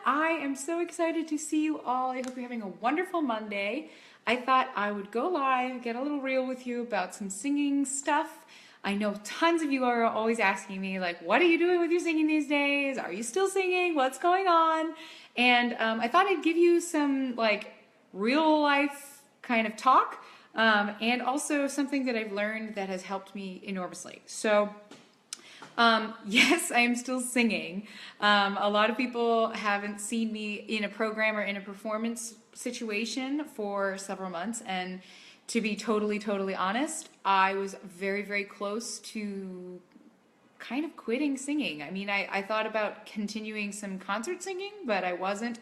I am so excited to see you all. I hope you're having a wonderful Monday. I thought I would go live, get a little real with you about some singing stuff. I know tons of you are always asking me, like, what are you doing with your singing these days? Are you still singing? What's going on? And I thought I'd give you some, like, real life kind of talk, and also something that I've learned that has helped me enormously. So, yes, I am still singing. A lot of people haven't seen me in a program or in a performance situation for several months, and to be totally honest, I was very, very close to kind of quitting singing. I mean, I thought about continuing some concert singing, but I wasn't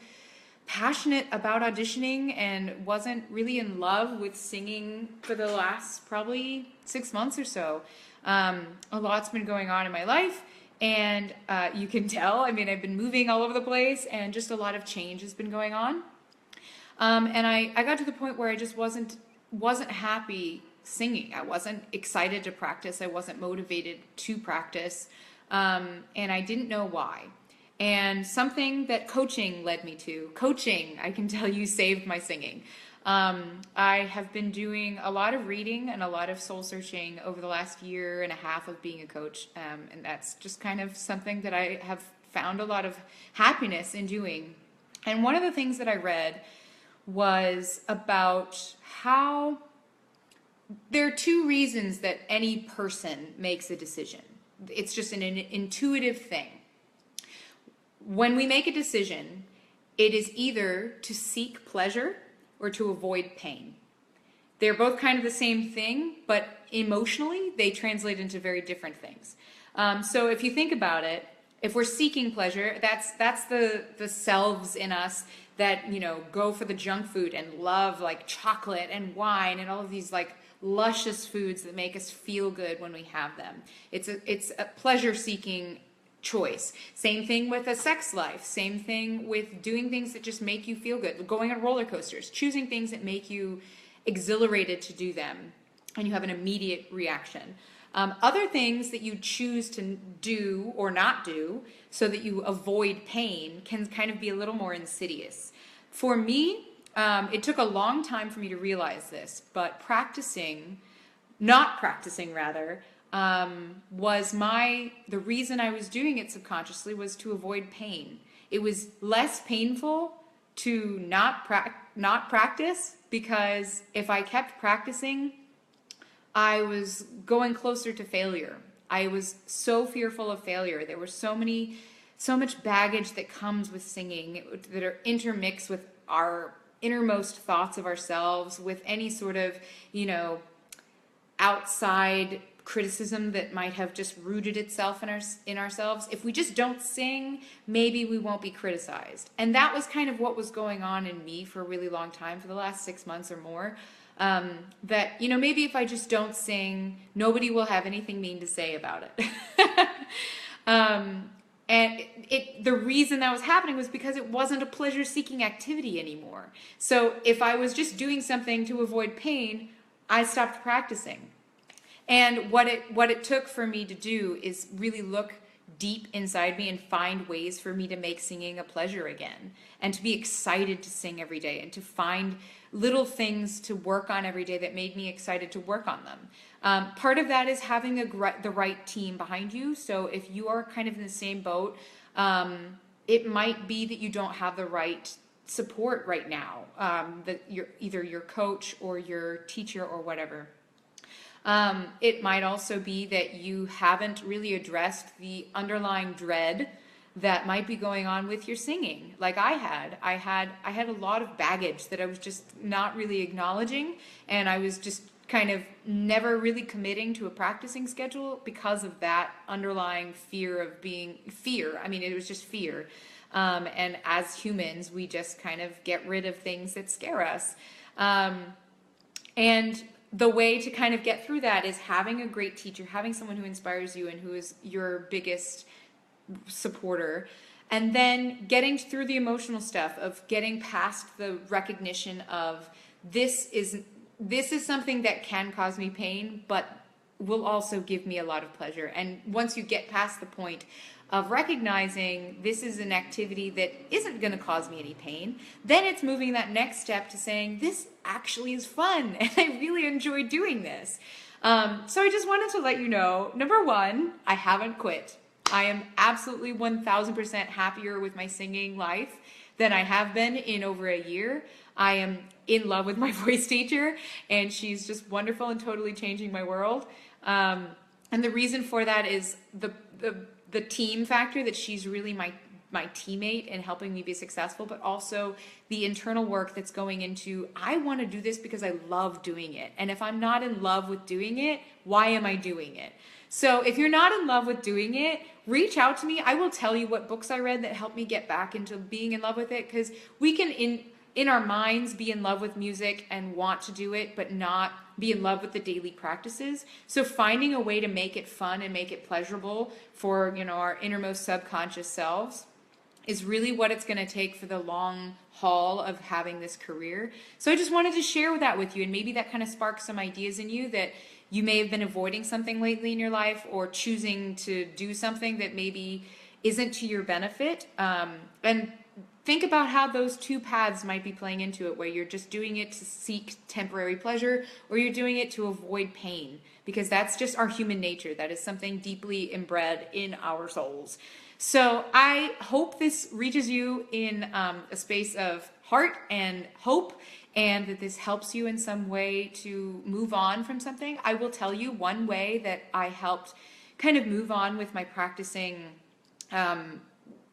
passionate about auditioning and wasn't really in love with singing for the last probably 6 months or so. A lot's been going on in my life, and you can tell. I mean, I've been moving all over the place, and just a lot of change has been going on. And I got to the point where I just wasn't happy singing. I wasn't excited to practice. I wasn't motivated to practice, and I didn't know why. And something that coaching led me to. Coaching, I can tell you, saved my singing. I have been doing a lot of reading and a lot of soul searching over the last year and a half of being a coach, and that's just kind of something that I have found a lot of happiness in doing. And one of the things that I read was about how there are two reasons that any person makes a decision. It's just an intuitive thing. When we make a decision, it is either to seek pleasure or to avoid pain. They're both kind of the same thing, but emotionally, they translate into very different things. So if you think about it, if we're seeking pleasure, that's the selves in us that, you know, go for the junk food and love like chocolate and wine and all of these like luscious foods that make us feel good when we have them. It's a pleasure-seeking choice. Same thing with a sex life. Same thing with doing things that just make you feel good. Going on roller coasters, choosing things that make you exhilarated to do them, and you have an immediate reaction. Other things that you choose to do or not do so that you avoid pain can kind of be a little more insidious. For me, it took a long time for me to realize this, but not practicing rather, was the reason I was doing it subconsciously was to avoid pain. It was less painful to not practice, because if I kept practicing, I was going closer to failure. I was so fearful of failure. There was so much baggage that comes with singing that are intermixed with our innermost thoughts of ourselves, with any sort of, outside criticism that might have just rooted itself in ourselves. If we just don't sing, maybe we won't be criticized. And that was kind of what was going on in me for a really long time, for the last 6 months or more. That, maybe if I just don't sing, nobody will have anything mean to say about it. And the reason that was happening was because it wasn't a pleasure-seeking activity anymore. So if I was just doing something to avoid pain, I stopped practicing. And what it took for me to do is really look deep inside me and find ways for me to make singing a pleasure again, and to be excited to sing every day, and to find little things to work on every day that made me excited to work on them. Part of that is having the right team behind you. So if you are kind of in the same boat, it might be that you don't have the right support right now, that either your coach or your teacher or whatever. It might also be that you haven't really addressed the underlying dread that might be going on with your singing. Like I had a lot of baggage that I was just not really acknowledging, and I was just kind of never really committing to a practicing schedule because of that underlying fear. I mean, it was just fear. And as humans, we just kind of get rid of things that scare us. And the way to kind of get through that is having a great teacher, having someone who inspires you and who is your biggest supporter, and then getting through the emotional stuff of getting past the recognition of this is something that can cause me pain, but will also give me a lot of pleasure. And once you get past the point of recognizing this is an activity that isn't going to cause me any pain. Then it's moving that next step to saying, this actually is fun and I really enjoy doing this. So I just wanted to let you know, number one, I haven't quit. I am absolutely 1000% happier with my singing life than I have been in over a year. I am in love with my voice teacher, and she's just wonderful and totally changing my world. And the reason for that is the team factor, that she's really my teammate in helping me be successful, but also the internal work that's going into, I want to do this because I love doing it. And if I'm not in love with doing it, why am I doing it? So if you're not in love with doing it, reach out to me. I will tell you what books I read that helped me get back into being in love with it, because we can in our minds be in love with music and want to do it, but not be in love with the daily practices. So finding a way to make it fun and make it pleasurable for, our innermost subconscious selves is really what it's going to take for the long haul of having this career. So I just wanted to share that with you, and maybe that kind of sparks some ideas in you that you may have been avoiding something lately in your life, or choosing to do something that maybe isn't to your benefit. And think about how those two paths might be playing into it, where you're just doing it to seek temporary pleasure, or you're doing it to avoid pain, because that's just our human nature. That is something deeply inbred in our souls. So I hope this reaches you in a space of heart and hope, and that this helps you in some way to move on from something. I will tell you one way that I helped kind of move on with my practicing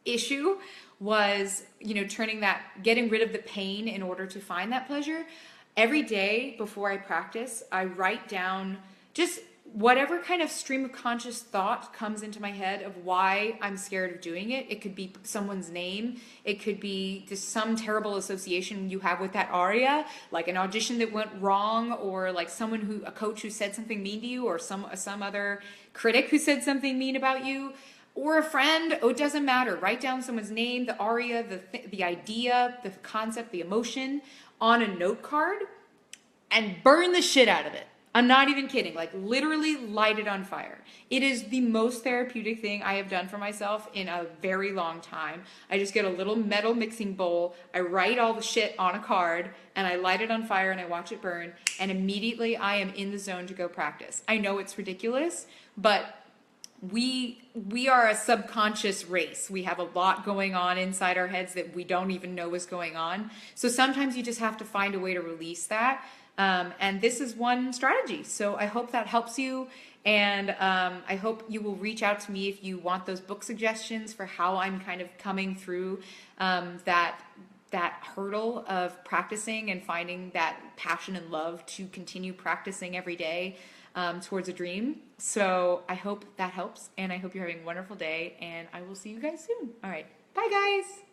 issue was, getting rid of the pain in order to find that pleasure. Every day before I practice, I write down just whatever kind of stream of conscious thought comes into my head of why I'm scared of doing it. It could be someone's name. It could be just some terrible association you have with that aria, like an audition that went wrong, or like a coach who said something mean to you, or some other critic who said something mean about you, or a friend. Oh, it doesn't matter. Write down someone's name, the aria, the idea, the concept, the emotion on a note card, and burn the shit out of it. I'm not even kidding. Like, literally light it on fire. It is the most therapeutic thing I have done for myself in a very long time. I just get a little metal mixing bowl, I write all the shit on a card, and I light it on fire and I watch it burn, and immediately I am in the zone to go practice. I know it's ridiculous, but we are a subconscious race. We have a lot going on inside our heads that we don't even know is going on. So sometimes you just have to find a way to release that. And this is one strategy. So I hope that helps you. And I hope you will reach out to me if you want those book suggestions for how I'm kind of coming through that hurdle of practicing and finding that passion and love to continue practicing every day towards a dream. So I hope that helps, and I hope you're having a wonderful day, and I will see you guys soon. All right. Bye, guys.